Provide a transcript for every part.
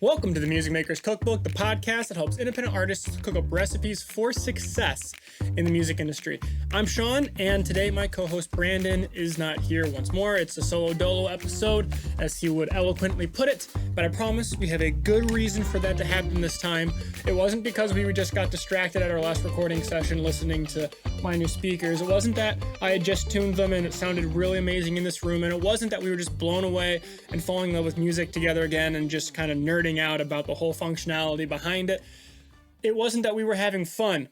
Welcome to the Music Maker's Cookbook, the podcast that helps independent artists cook up recipes for success in the music industry. I'm Sean, and today my co-host Brandon is not here once more. It's a solo dolo episode, as he would eloquently put it, but I promise we have a good reason for that to happen this time. It wasn't because we just got distracted at our last recording session listening to my new speakers. It wasn't that I had just tuned them and it sounded really amazing in this room, and it wasn't that we were just blown away and falling in love with music together again and just kind of nerding out about the whole functionality behind it. It wasn't that we were having fun,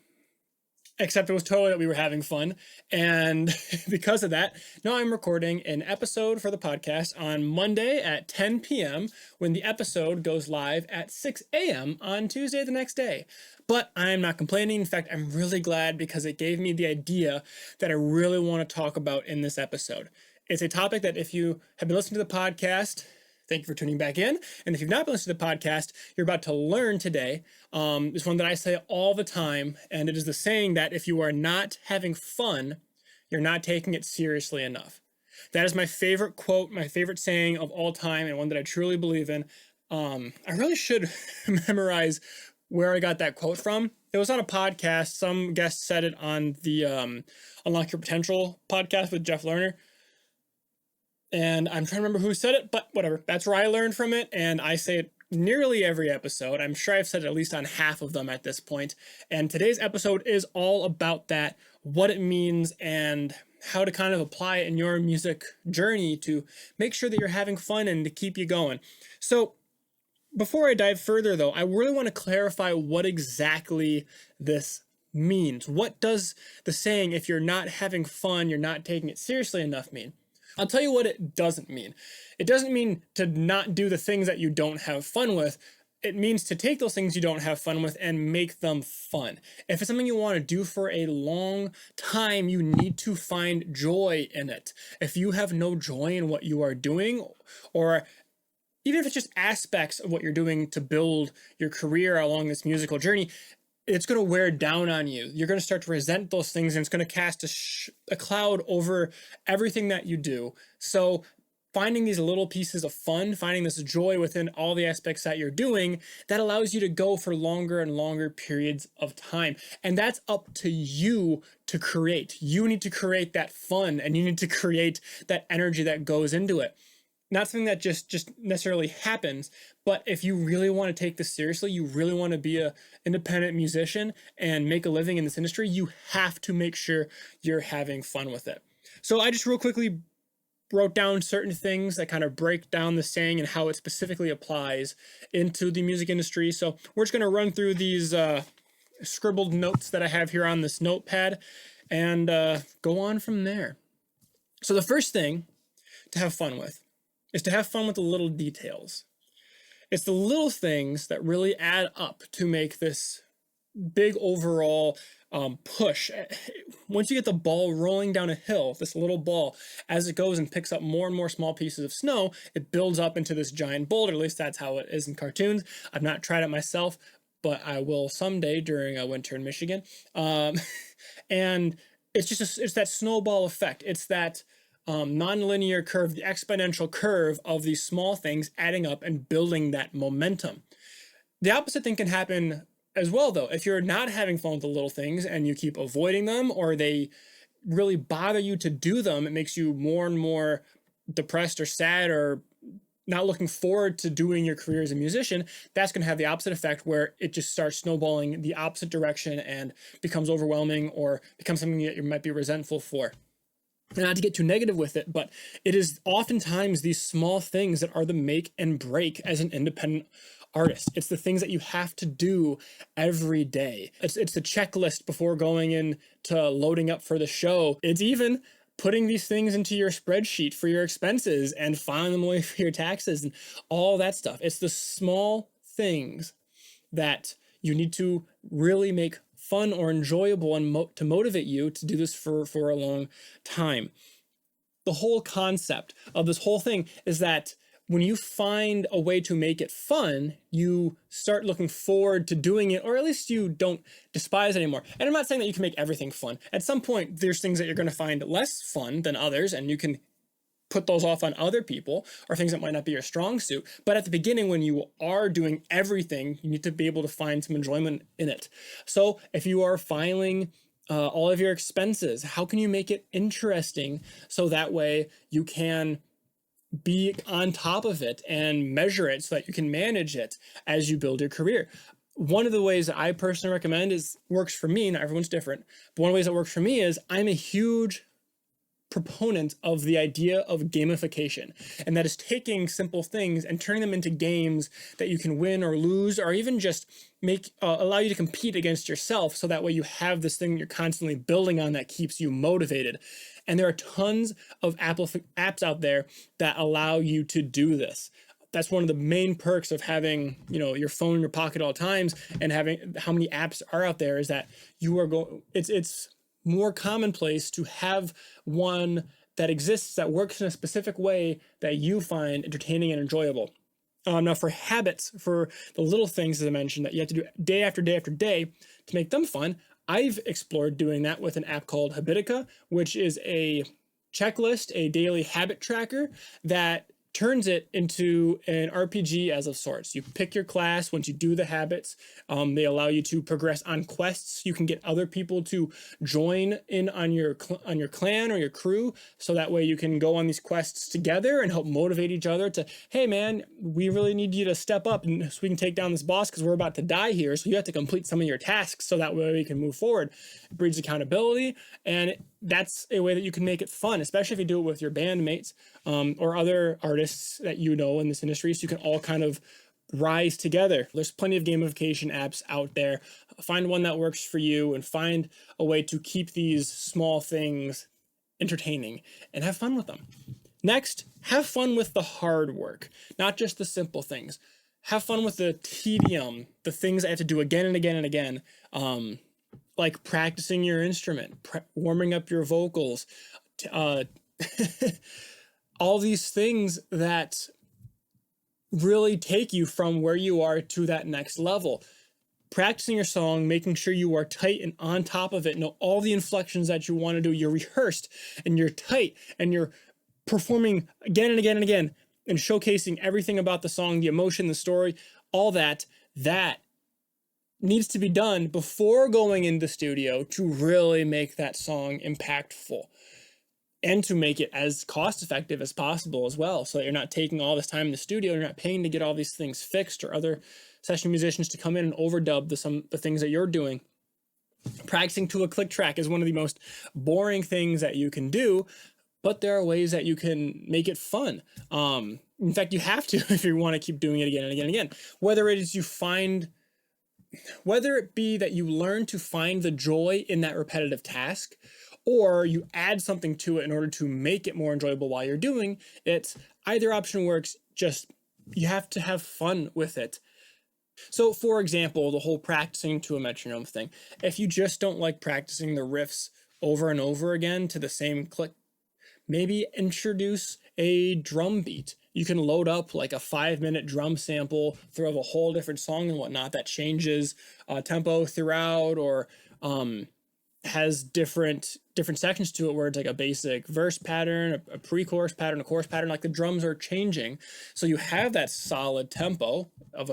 except it was totally that we were having fun. And because of that, now I'm recording an episode for the podcast on Monday at 10 p.m. when the episode goes live at 6 a.m. on Tuesday the next day. But I'm not complaining. In fact, I'm really glad because it gave me the idea that I really want to talk about in this episode. It's a topic that if you have been listening to the podcast, thank you for tuning back in. And if you've not been listening to the podcast, you're about to learn today. It's one that I say all the time, and it is the saying that if you are not having fun, you're not taking it seriously enough. That is my favorite quote, my favorite saying of all time, and one that I truly believe in. I really should memorize where I got that quote from. It was on a podcast. Some guest said it on the Unlock Your Potential podcast with Jeff Lerner. And I'm trying to remember who said it, but whatever. That's where I learned from it, and I say it nearly every episode. I'm sure I've said it at least on half of them at this point. And today's episode is all about that, what it means, and how to kind of apply it in your music journey to make sure that you're having fun and to keep you going. So before I dive further, though, I really want to clarify what exactly this means. What does the saying, if you're not having fun, you're not taking it seriously enough, mean? I'll tell you what it doesn't mean. It doesn't mean to not do the things that you don't have fun with. It means to take those things you don't have fun with and make them fun. If it's something you want to do for a long time, you need to find joy in it. If you have no joy in what you are doing, or even if it's just aspects of what you're doing to build your career along this musical journey, it's going to wear down on you. You're going to start to resent those things, and it's going to cast a cloud over everything that you do. So finding these little pieces of fun, finding this joy within all the aspects that you're doing, that allows you to go for longer and longer periods of time. And that's up to you to create. You need to create that fun, and you need to create that energy that goes into it. Not something that just necessarily happens, but if you really want to take this seriously, you really want to be an independent musician and make a living in this industry, you have to make sure you're having fun with it. So I just real quickly wrote down certain things that kind of break down the saying and how it specifically applies into the music industry. So we're just going to run through these scribbled notes that I have here on this notepad and go on from there. So the first thing to have fun with is to have fun with the little details. It's the little things that really add up to make this big overall push. Once you get the ball rolling down a hill, this little ball, as it goes and picks up more and more small pieces of snow, it builds up into this giant boulder. At least that's how it is in cartoons. I've not tried it myself, but I will someday during a winter in Michigan. And it's that snowball effect. It's that non-linear curve, the exponential curve of these small things adding up and building that momentum. The opposite thing can happen as well, though. If you're not having fun with the little things and you keep avoiding them, or they really bother you to do them, it makes you more and more depressed or sad or not looking forward to doing your career as a musician. That's going to have the opposite effect, where it just starts snowballing the opposite direction and becomes overwhelming or becomes something that you might be resentful for. Not to get too negative with it, but it is oftentimes these small things that are the make and break as an independent artist. It's the things that you have to do every day. It's the checklist before going into loading up for the show. It's even putting these things into your spreadsheet for your expenses and filing them away for your taxes and all that stuff. It's the small things that you need to really make fun or enjoyable and to motivate you to do this for a long time. The whole concept of this whole thing is that when you find a way to make it fun, you start looking forward to doing it, or at least you don't despise it anymore. And I'm not saying that you can make everything fun. At some point, there's things that you're going to find less fun than others, and you can put those off on other people or things that might not be your strong suit. But at the beginning, when you are doing everything, you need to be able to find some enjoyment in it. So if you are filing all of your expenses, how can you make it interesting so that way you can be on top of it and measure it so that you can manage it as you build your career? One of the ways that I personally recommend works for me, not everyone's different, but one of the ways that works for me is I'm a huge proponent of the idea of gamification, and that is taking simple things and turning them into games that you can win or lose, or even just allow you to compete against yourself, so that way you have this thing you're constantly building on that keeps you motivated. And there are tons of apps out there that allow you to do this. That's one of the main perks of having, your phone in your pocket at all times, and having how many apps are out there is that you are it's more commonplace to have one that exists that works in a specific way that you find entertaining and enjoyable. Now for habits, for the little things as I mentioned that you have to do day after day after day to make them fun, I've explored doing that with an app called Habitica, which is a checklist, a daily habit tracker that turns it into an RPG as of sorts. You pick your class. Once you do the habits, they allow you to progress on quests. You can get other people to join in on your clan or your crew, so that way you can go on these quests together and help motivate each other to, hey man, we really need you to step up and so we can take down this boss because we're about to die here. So you have to complete some of your tasks so that way we can move forward. It breeds accountability, and that's a way that you can make it fun, especially if you do it with your bandmates or other artists that in this industry, so you can all kind of rise together. There's plenty of gamification apps out there. Find one that works for you and find a way to keep these small things entertaining and have fun with them. Next, have fun with the hard work, not just the simple things. Have fun with the tedium, the things I have to do again and again and again. Like practicing your instrument, warming up your vocals, all these things that really take you from where you are to that next level. Practicing your song, making sure you are tight and on top of it, know all the inflections that you want to do. You're rehearsed and you're tight and you're performing again and again and again and showcasing everything about the song, the emotion, the story, all that needs to be done before going in the studio to really make that song impactful and to make it as cost effective as possible as well, so that you're not taking all this time in the studio, you're not paying to get all these things fixed or other session musicians to come in and overdub the things that you're doing. Practicing to a click track is one of the most boring things that you can do, but there are ways that you can make it fun. In fact, you have to if you want to keep doing it again and again and again. Whether it be that you learn to find the joy in that repetitive task, or you add something to it in order to make it more enjoyable while you're doing it, either option works. Just you have to have fun with it. So for example, the whole practicing to a metronome thing, if you just don't like practicing the riffs over and over again to the same click, maybe introduce a drum beat. You can load up like a 5-minute drum sample through a whole different song and whatnot that changes tempo throughout, or has different sections to it where it's like a basic verse pattern, a pre-chorus pattern, a chorus pattern, like the drums are changing. So you have that solid tempo of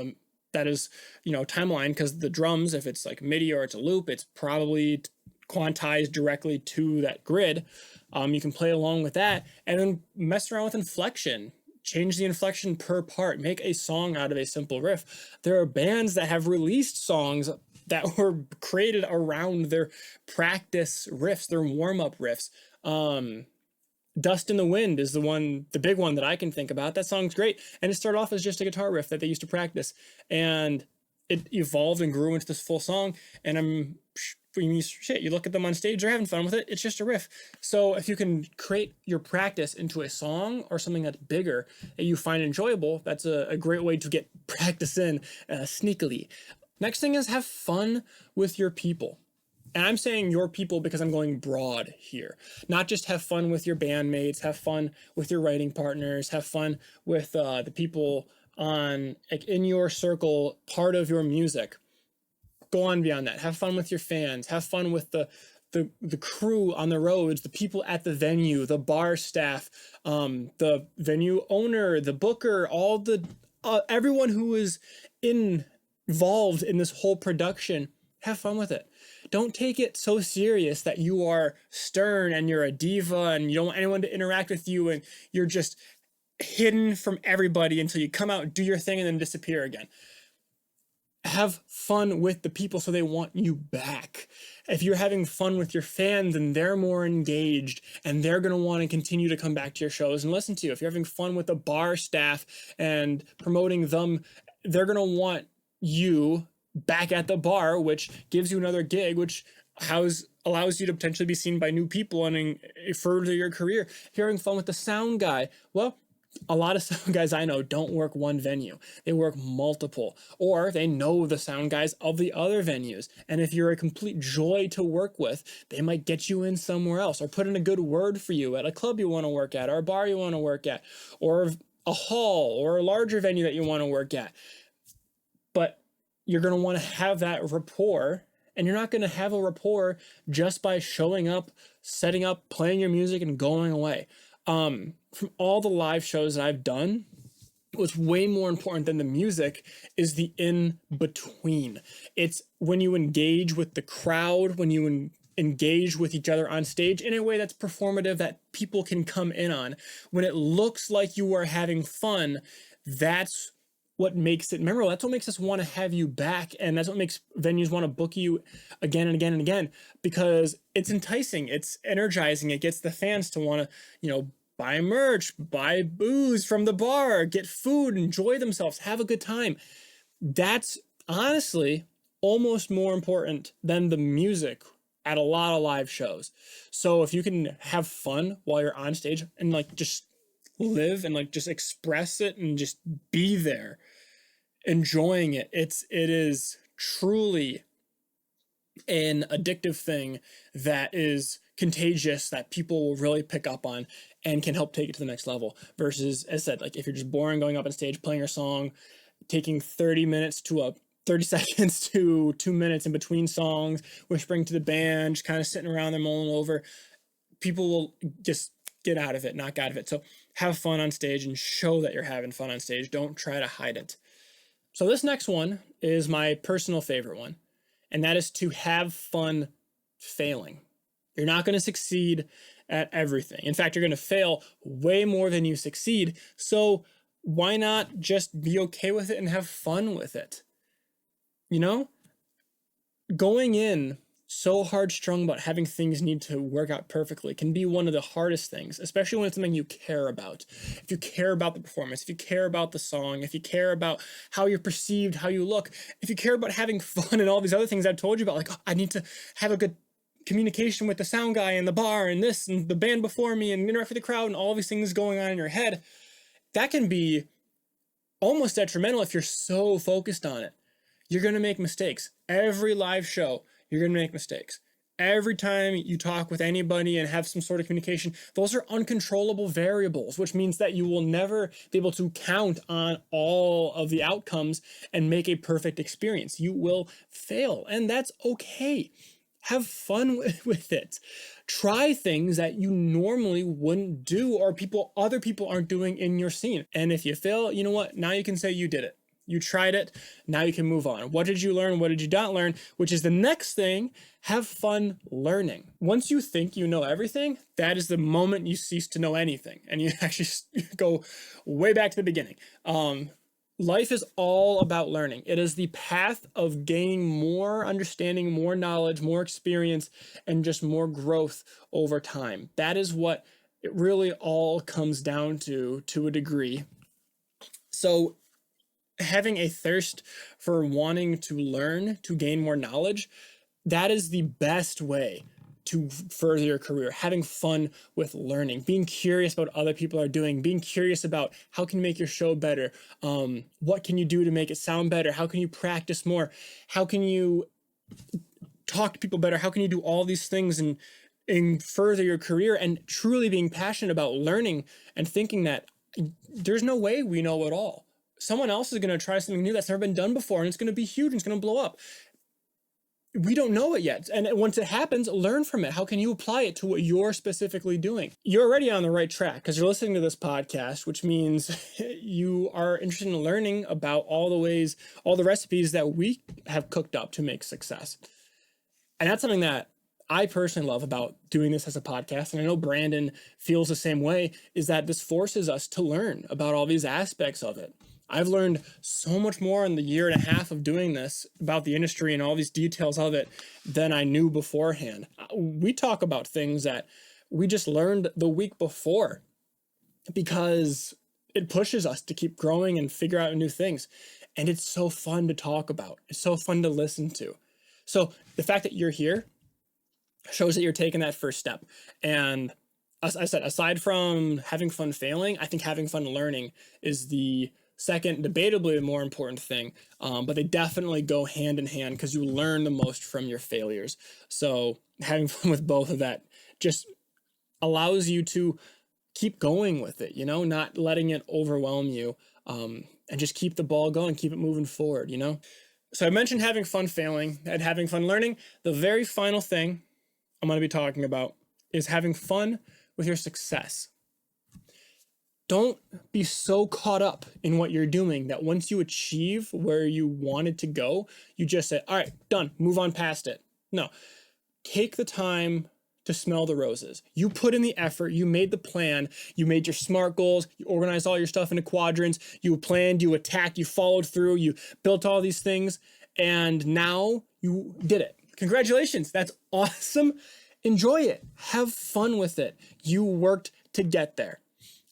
that is, timeline, because the drums, if it's like MIDI or it's a loop, it's probably quantized directly to that grid. You can play along with that and then mess around with inflection. Change the inflection per part. Make a song out of a simple riff. There are bands that have released songs that were created around their practice riffs, their warm-up riffs. Dust in the Wind is the big one that I can think about. That song's great. And it started off as just a guitar riff that they used to practice. And it evolved and grew into this full song. And you look at them on stage, they're having fun with it. It's just a riff. So if you can create your practice into a song or something that's bigger that you find enjoyable, that's a great way to get practice in sneakily. Next thing is have fun with your people. And I'm saying your people because I'm going broad here. Not just have fun with your bandmates, have fun with your writing partners, have fun with the people in your circle, part of your music. Go on beyond that. Have fun with your fans. Have fun with the the crew on the roads, the people at the venue, the bar staff, the venue owner, the booker, all the everyone who is involved in this whole production. Have fun with it. Don't take it so serious that you are stern and you're a diva and you don't want anyone to interact with you and you're just hidden from everybody until you come out, do your thing, and then disappear again. Have fun with the people so they want you back. If you're having fun with your fans, then they're more engaged and they're going to want to continue to come back to your shows and listen to you. If you're having fun with the bar staff and promoting them, they're going to want you back at the bar, which gives you another gig, which allows you to potentially be seen by new people and further your career. If you're having fun with the sound guy, well, a lot of sound guys I know don't work one venue. They work multiple, or they know the sound guys of the other venues. And if you're a complete joy to work with, they might get you in somewhere else or put in a good word for you at a club you want to work at or a bar you want to work at or a hall or a larger venue that you want to work at. But you're going to want to have that rapport, and you're not going to have a rapport just by showing up, setting up, playing your music, and going away. From all the live shows that I've done, what's way more important than the music is the in-between. It's when you engage with the crowd, when you engage with each other on stage in a way that's performative, that people can come in on. When it looks like you are having fun, that's what makes it memorable. That's what makes us want to have you back. And that's what makes venues want to book you again and again and again, because it's enticing, it's energizing. It gets the fans to want to, buy merch, buy booze from the bar, get food, enjoy themselves, have a good time. That's honestly almost more important than the music at a lot of live shows. So if you can have fun while you're on stage and just live and just express it and just be there enjoying it, it is truly an addictive thing that is contagious, that people will really pick up on and can help take it to the next level. Versus, as I said, if you're just boring going up on stage, playing your song, taking 30 seconds to 2 minutes in between songs, whispering to the band, just kind of sitting around there mulling over, people will just get out of it, knock out of it. So have fun on stage and show that you're having fun on stage. Don't try to hide it. So this next one is my personal favorite one, and that is to have fun failing. You're not going to succeed at everything. In fact, you're going to fail way more than you succeed. So why not just be okay with it and have fun with it? Going in so hard strung about having things need to work out perfectly can be one of the hardest things, especially when it's something you care about. If you care about the performance, if you care about the song, if you care about how you're perceived, how you look, if you care about having fun and all these other things I've told you about, I need to have a good communication with the sound guy and the bar and this and the band before me and interact with the crowd and all these things going on in your head, that can be almost detrimental if you're so focused on it. You're going to make mistakes. Every live show, you're going to make mistakes. Every time you talk with anybody and have some sort of communication, those are uncontrollable variables, which means that you will never be able to count on all of the outcomes and make a perfect experience. You will fail, and that's okay. Have fun with it. Try things that you normally wouldn't do or other people aren't doing in your scene. And if you fail, you know what? Now you can say you did it. You tried it. Now you can move on. What did you learn? What did you not learn? Which is the next thing. Have fun learning. Once you think you know everything, that is the moment you cease to know anything. And you actually go way back to the beginning. Life is all about learning. It is the path of gaining more understanding, more knowledge, more experience, and just more growth over time. That is what it really all comes down to a degree. So having a thirst for wanting to learn, to gain more knowledge, that is the best way to further your career. Having fun with learning, being curious about what other people are doing, being curious about how can you make your show better, what can you do to make it sound better, how can you practice more, how can you talk to people better, how can you do all these things and further your career, and truly being passionate about learning and thinking that there's no way we know it all. Someone else is going to try something new that's never been done before, and it's going to be huge and it's going to blow up. we don't know it yet. And once it happens, learn from it. How can you apply it to what you're specifically doing? You're already on the right track because you're listening to this podcast, which means you are interested in learning about all the recipes that we have cooked up to make success. And that's something that I personally love about doing this as a podcast, and I know Brandon feels the same way, is that this forces us to learn about all these aspects of it. I've learned so much more in the year and a half of doing this about the industry and all these details of it than I knew beforehand. We talk about things that we just learned the week before because it pushes us to keep growing and figure out new things. And it's so fun to talk about. It's so fun to listen to. So the fact that you're here shows that you're taking that first step. And as I said, aside from having fun failing, I think having fun learning is the second, debatably the more important thing. But they definitely go hand in hand because you learn the most from your failures. So having fun with both of that just allows you to keep going with it, not letting it overwhelm you, and just keep the ball going, keep it moving forward, So I mentioned having fun failing and having fun learning. The very final thing I'm going to be talking about is having fun with your success. Don't be so caught up in what you're doing that once you achieve where you wanted to go, you just say, all right, done, move on past it. No, take the time to smell the roses. You put in the effort, you made the plan, you made your SMART goals, you organized all your stuff into quadrants, you planned, you attacked, you followed through, you built all these things, and now you did it. Congratulations, that's awesome. Enjoy it, have fun with it. You worked to get there.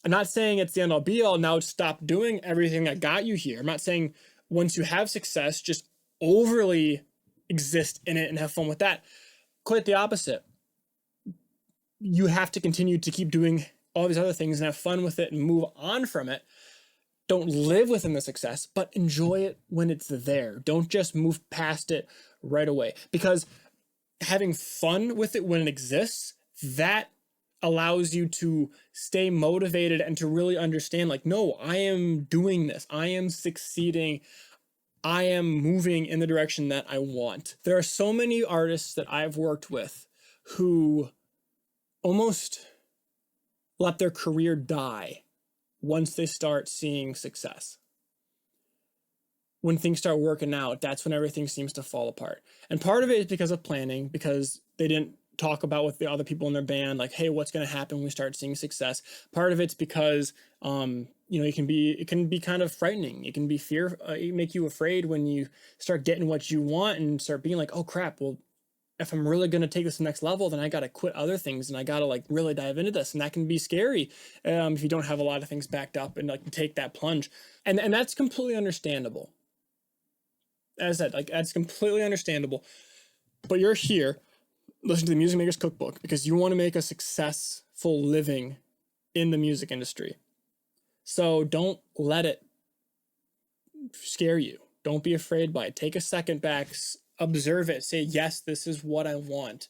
I'm not saying it's the end all be all, now stop doing everything that got you here. I'm not saying once you have success, just overly exist in it and have fun with that. Quite the opposite. You have to continue to keep doing all these other things and have fun with it and move on from it. Don't live within the success, but enjoy it when it's there. Don't just move past it right away, because having fun with it when it exists, that allows you to stay motivated and to really understand, like, no, I am doing this. I am succeeding. I am moving in the direction that I want. There are so many artists that I've worked with who almost let their career die once they start seeing success. When things start working out, that's when everything seems to fall apart. And part of it is because of planning, because they didn't talk about with the other people in their band, like, hey, what's going to happen when we start seeing success? Part of it's because, it can be kind of frightening. It can be it make you afraid when you start getting what you want and start being like, oh crap, well, if I'm really going to take this to the next level, then I got to quit other things and I got to really dive into this. And that can be scary if you don't have a lot of things backed up and take that plunge. And that's completely understandable. As I said, that's completely understandable. But you're here listening to the Music Maker's Cookbook because you want to make a successful living in the music industry. So don't let it scare you. Don't be afraid by it. Take a second back, observe it, say, yes, this is what I want.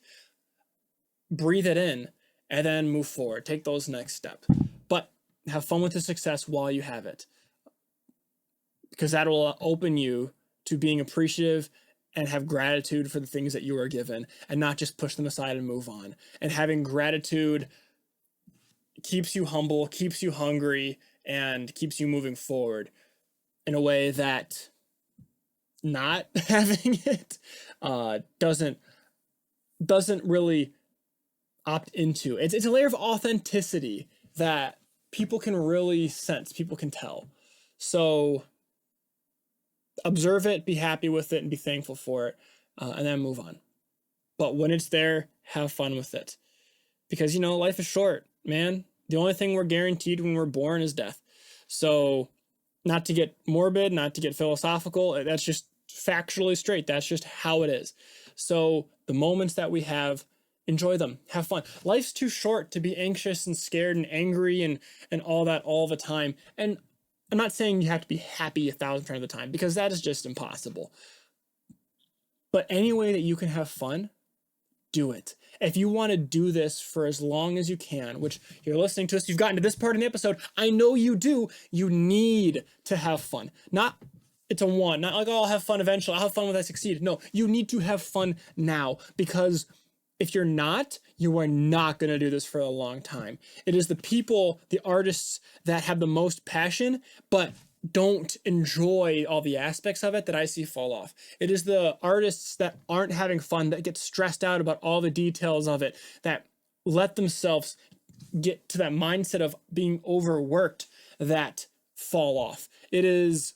Breathe it in, and then move forward. Take those next steps. But have fun with the success while you have it, because that will open you to being appreciative and have gratitude for the things that you are given, and not just push them aside and move on. And having gratitude keeps you humble, keeps you hungry, and keeps you moving forward in a way that not having it doesn't really opt into. It's a layer of authenticity that people can really sense, people can tell. So observe it, be happy with it, and be thankful for it, and then move on. But when it's there, have fun with it. Because, life is short, man. The only thing we're guaranteed when we're born is death. So not to get morbid, not to get philosophical, that's just factually straight. That's just how it is. So the moments that we have, enjoy them, have fun. Life's too short to be anxious and scared and angry and all that all the time. And I'm not saying you have to be happy 1,000% of the time, because that is just impossible. But any way that you can have fun, do it. If you want to do this for as long as you can, which you're listening to us, you've gotten to this part in the episode, I know you do, you need to have fun. Not it's a want, not like, oh, I'll have fun eventually. I'll have fun when I succeed. No, you need to have fun now, because if you're not, you are not going to do this for a long time. It is the people, the artists that have the most passion, but don't enjoy all the aspects of it, that I see fall off. It is the artists that aren't having fun, that get stressed out about all the details of it, that let themselves get to that mindset of being overworked, that fall off. That is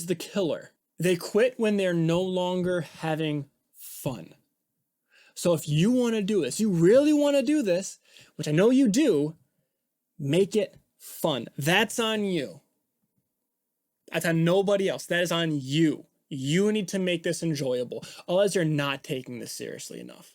the killer. They quit when they're no longer having fun. So if you want to do this, you really want to do this, which I know you do, make it fun. That's on you. That's on nobody else. That is on you. You need to make this enjoyable. Otherwise, you're not taking this seriously enough.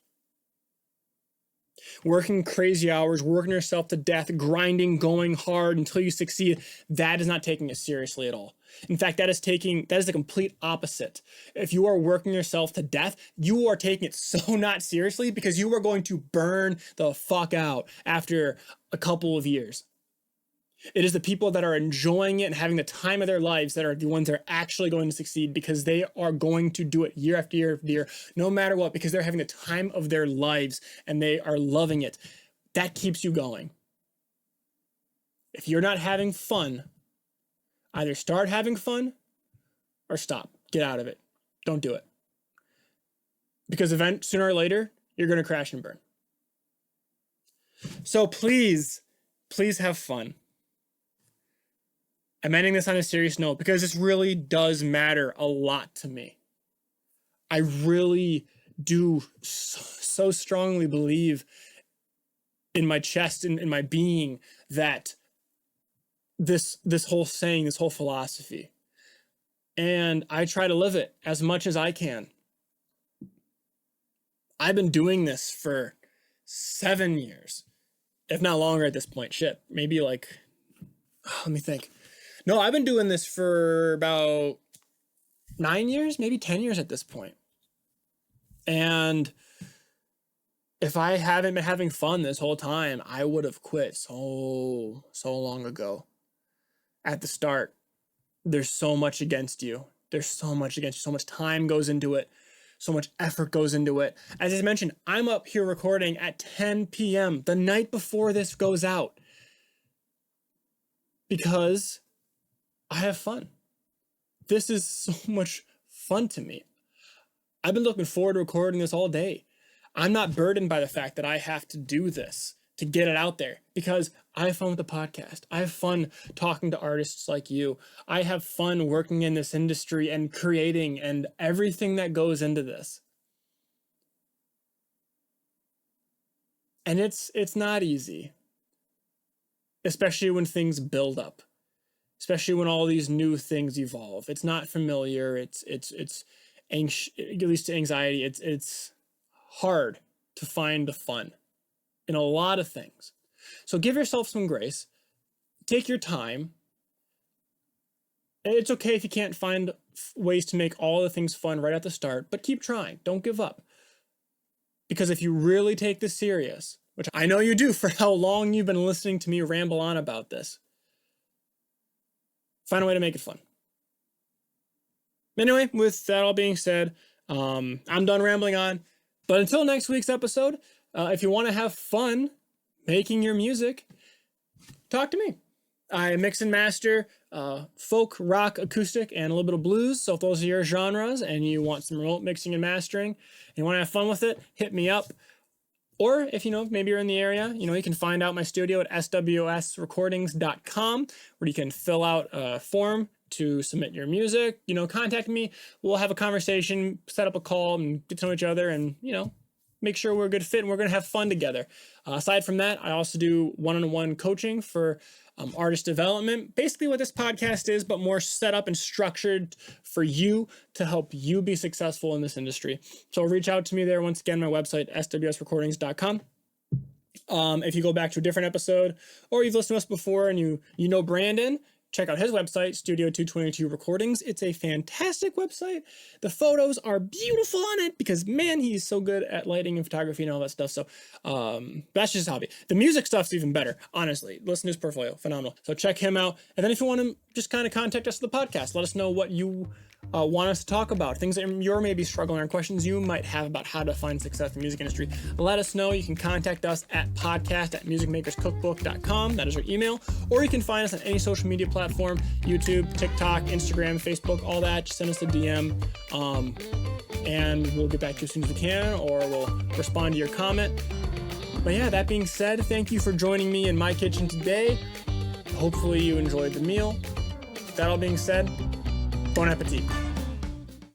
Working crazy hours, working yourself to death, grinding, going hard until you succeed, that is not taking it seriously at all. In fact, that is the complete opposite. If you are working yourself to death, you are taking it so not seriously, because you are going to burn the fuck out after a couple of years. It is the people that are enjoying it and having the time of their lives that are the ones that are actually going to succeed, because they are going to do it year after year after year, no matter what, because they're having the time of their lives and they are loving it. That keeps you going. If you're not having fun, either start having fun or stop. Get out of it. Don't do it. Because sooner or later, you're going to crash and burn. So please have fun. I'm ending this on a serious note because this really does matter a lot to me. I really do so strongly believe in my chest, in my being, that this whole saying, this whole philosophy, and I try to live it as much as I can. I've been doing this for 7 years, if not longer at this point. Shit, maybe let me think. No, I've been doing this for about 9 years, maybe 10 years at this point. And if I haven't been having fun this whole time, I would have quit so long ago. At the start, there's so much against you. There's so much against you. So much time goes into it. So much effort goes into it. As I mentioned, I'm up here recording at 10 p.m. the night before this goes out, because I have fun. This is so much fun to me. I've been looking forward to recording this all day. I'm not burdened by the fact that I have to do this to get it out there, because I have fun with the podcast. I have fun talking to artists like you. I have fun working in this industry and creating and everything that goes into this. And it's not easy, especially when things build up. Especially when all these new things evolve. It's not familiar. It's anxious, it leads to anxiety. It's hard to find the fun in a lot of things. So give yourself some grace. Take your time. It's okay if you can't find ways to make all the things fun right at the start, but keep trying. Don't give up. Because if you really take this serious, which I know you do for how long you've been listening to me ramble on about this, find a way to make it fun. Anyway, with that all being said, I'm done rambling on. But until next week's episode, if you want to have fun making your music, talk to me. I mix and master folk, rock, acoustic, and a little bit of blues. So if those are your genres and you want some remote mixing and mastering, and you want to have fun with it, hit me up. Or if, maybe you're in the area, you can find out my studio at swsrecordings.com, where you can fill out a form to submit your music. Contact me. We'll have a conversation, set up a call, and get to know each other, and, make sure we're a good fit and we're going to have fun together. Aside from that, I also do one-on-one coaching for artist development. Basically what this podcast is, but more set up and structured for you to help you be successful in this industry. So reach out to me there. Once again, my website, swsrecordings.com. If you go back to a different episode, or you've listened to us before and you know Brandon, check out his website, Studio 222 Recordings. It's a fantastic website. The photos are beautiful on it because, man, he's so good at lighting and photography and all that stuff. So that's just his hobby. The music stuff's even better, honestly. Listen to his portfolio, phenomenal. So check him out. And then if you want to just kind of contact us at the podcast, let us know what you want us to talk about, things that you're maybe struggling or questions you might have about how to find success in the music industry. Let us know. You can contact us at podcast@musicmakerscookbook.com. That is our email. Or you can find us on any social media platform, YouTube, TikTok, Instagram, Facebook, all that. Just send us a DM and we'll get back to you as soon as we can, or we'll respond to your comment. But yeah, that being said, thank you for joining me in my kitchen today. Hopefully you enjoyed the meal. That all being said, bon appetit.